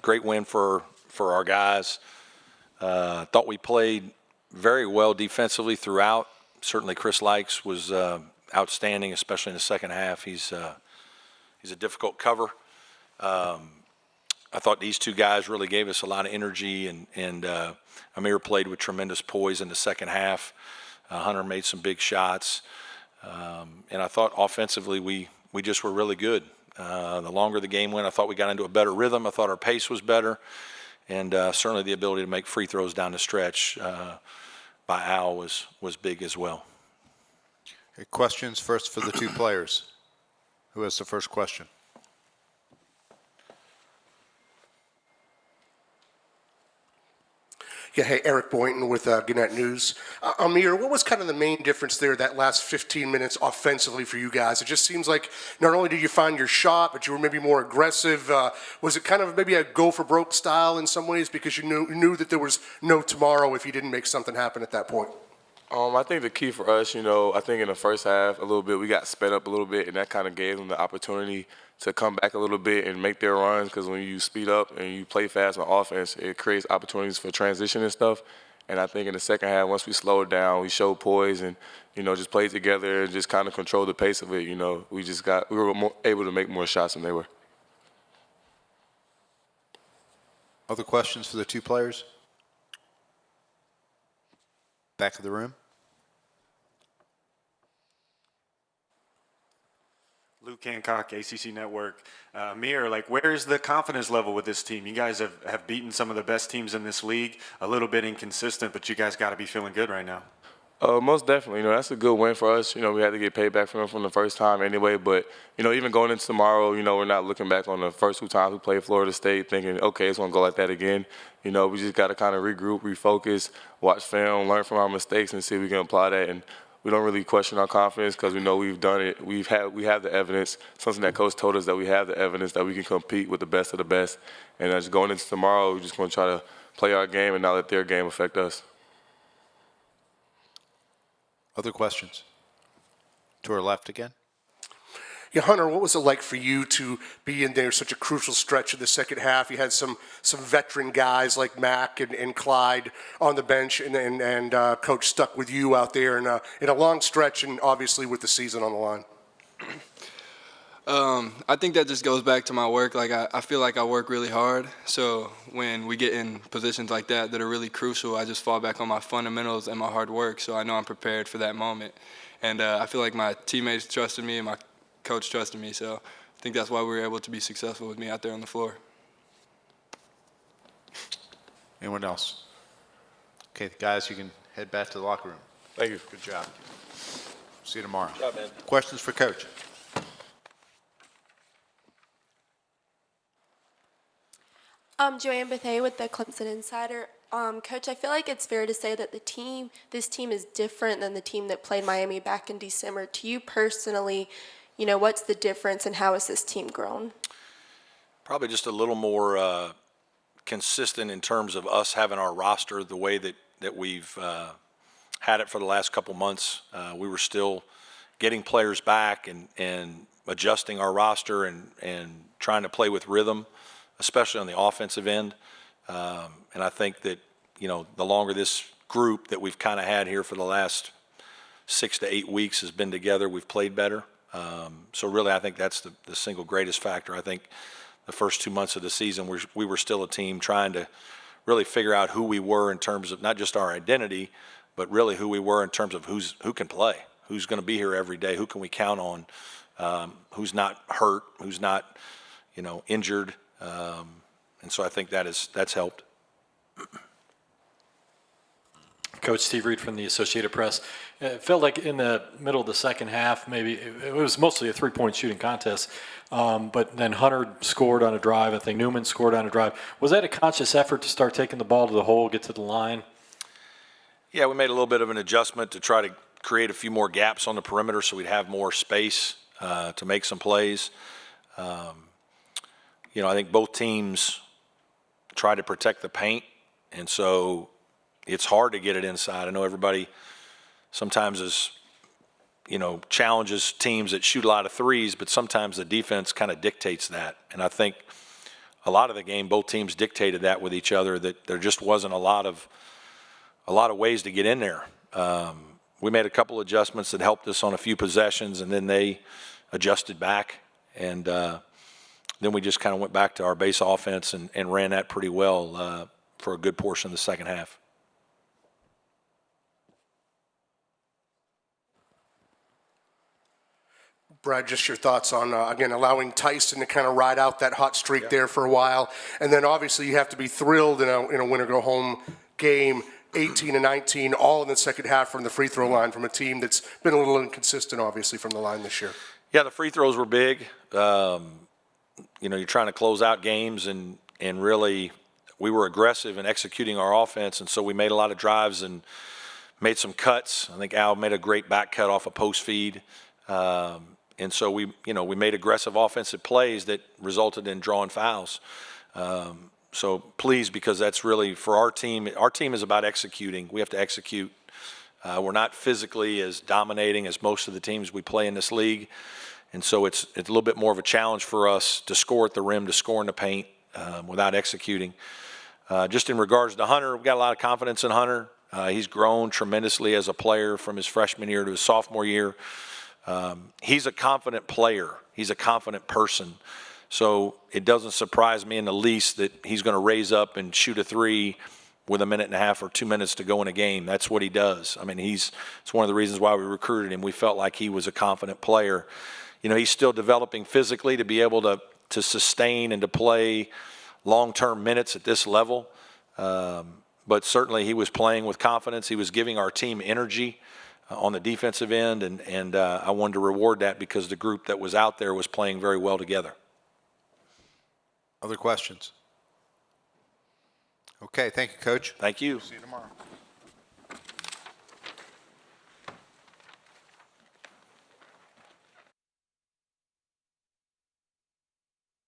Great win for our guys. Thought we played very well defensively throughout. Certainly Chris Likes was outstanding, especially in the second half. He's a difficult cover. I thought these two guys really gave us a lot of energy, and Amir played with tremendous poise in the second half. Hunter made some big shots. And I thought offensively we just were really good. The longer the game went, I thought we got into a better rhythm. I thought our pace was better. And certainly the ability to make free throws down the stretch by Al was big as well. Okay, questions first for the two players. Who has the first question? Yeah, hey, Eric Boynton with Gannett News. Amir, what was kind of the main difference there that last 15 minutes offensively for you guys? It just seems like not only did you find your shot, but you were maybe more aggressive. Was it kind of maybe a go-for-broke style in some ways because you knew that there was no tomorrow if you didn't make something happen at that point? I think the key for us, I think in the first half a little bit, we got sped up a little bit, and that kind of gave them the opportunity to come back a little bit and make their runs, because when you speed up and you play fast on offense, it creates opportunities for transition and stuff. And I think in the second half, once we slowed down, we showed poise and, just played together and just kind of controlled the pace of it. We were able to make more shots than they were. Other questions for the two players? Back of the room. Luke Hancock, ACC Network. Amir, where's the confidence level with this team? You guys have beaten some of the best teams in this league, a little bit inconsistent, but you guys got to be feeling good right now. Most definitely. That's a good win for us. We had to get paid back from them from the first time anyway. But, even going into tomorrow, we're not looking back on the first two times we played Florida State thinking, okay, it's going to go like that again. We just got to kind of regroup, refocus, watch film, learn from our mistakes, and see if we can apply that. And we don't really question our confidence because we know we've done it. We have the evidence, something that Coach told us, that we have the evidence that we can compete with the best of the best. And just going into tomorrow, we're just going to try to play our game and not let their game affect us. Other questions? To our left again. Yeah, Hunter, what was it like for you to be in there such a crucial stretch of the second half? You had some veteran guys like Mac and Clyde on the bench, and Coach stuck with you out there in a long stretch, and obviously with the season on the line. I think that just goes back to my work. I feel like I work really hard. So when we get in positions like that are really crucial, I just fall back on my fundamentals and my hard work. So I know I'm prepared for that moment. And I feel like my teammates trusted me and my coach trusted me. So I think that's why we were able to be successful with me out there on the floor. Anyone else? Okay, guys, you can head back to the locker room. Thank you. Good job. See you tomorrow. Good job, man. Questions for Coach? Joanne Bethay with the Clemson Insider. Coach, I feel like it's fair to say that this team is different than the team that played Miami back in December. To you personally, what's the difference and how has this team grown? Probably just a little more consistent in terms of us having our roster the way that we've had it for the last couple months. We were still getting players back and adjusting our roster and trying to play with rhythm, especially on the offensive end. And I think that, the longer this group that we've kind of had here for the last 6 to 8 weeks has been together, we've played better. So really, I think that's the single greatest factor. I think the first 2 months of the season, we were still a team trying to really figure out who we were in terms of not just our identity, but really who we were in terms of who can play, who's going to be here every day, who can we count on, who's not hurt, who's not, injured. And so I think that's helped. Coach Steve Reed from the Associated Press. It felt like in the middle of the second half, maybe it was mostly a three-point shooting contest, but then Hunter scored on a drive. I think Newman scored on a drive. Was that a conscious effort to start taking the ball to the hole, get to the line? Yeah, we made a little bit of an adjustment to try to create a few more gaps on the perimeter so we'd have more space to make some plays. I think both teams try to protect the paint, and so it's hard to get it inside. I know everybody sometimes challenges teams that shoot a lot of threes, but sometimes the defense kind of dictates that. And I think a lot of the game, both teams dictated that with each other, that there just wasn't a lot of ways to get in there. We made a couple adjustments that helped us on a few possessions, and then they adjusted back, and then we just kind of went back to our base offense and ran that pretty well for a good portion of the second half. Brad, just your thoughts on, again, allowing Tyson to kind of ride out that hot streak there for a while. And then obviously you have to be thrilled in a win-or-go-home game, 18 and 19, all in the second half from the free throw line from a team that's been a little inconsistent, obviously, from the line this year. Yeah, the free throws were big. You're trying to close out games, and really we were aggressive in executing our offense, and so we made a lot of drives and made some cuts. I think Al made a great back cut off a post feed. And so we made aggressive offensive plays that resulted in drawing fouls. So pleased, because that's really for our team. Our team is about executing. We have to execute. We're not physically as dominating as most of the teams we play in this league. And so it's a little bit more of a challenge for us to score at the rim, to score in the paint without executing. Just in regards to Hunter, we've got a lot of confidence in Hunter. He's grown tremendously as a player from his freshman year to his sophomore year. He's a confident player. He's a confident person. So it doesn't surprise me in the least that he's going to raise up and shoot a three with a minute and a half or 2 minutes to go in a game. That's what he does. I mean, it's one of the reasons why we recruited him. We felt like he was a confident player. He's still developing physically to be able to sustain and to play long-term minutes at this level. But certainly he was playing with confidence. He was giving our team energy on the defensive end, and I wanted to reward that because the group that was out there was playing very well together. Other questions? Okay, thank you, Coach. Thank you. See you tomorrow.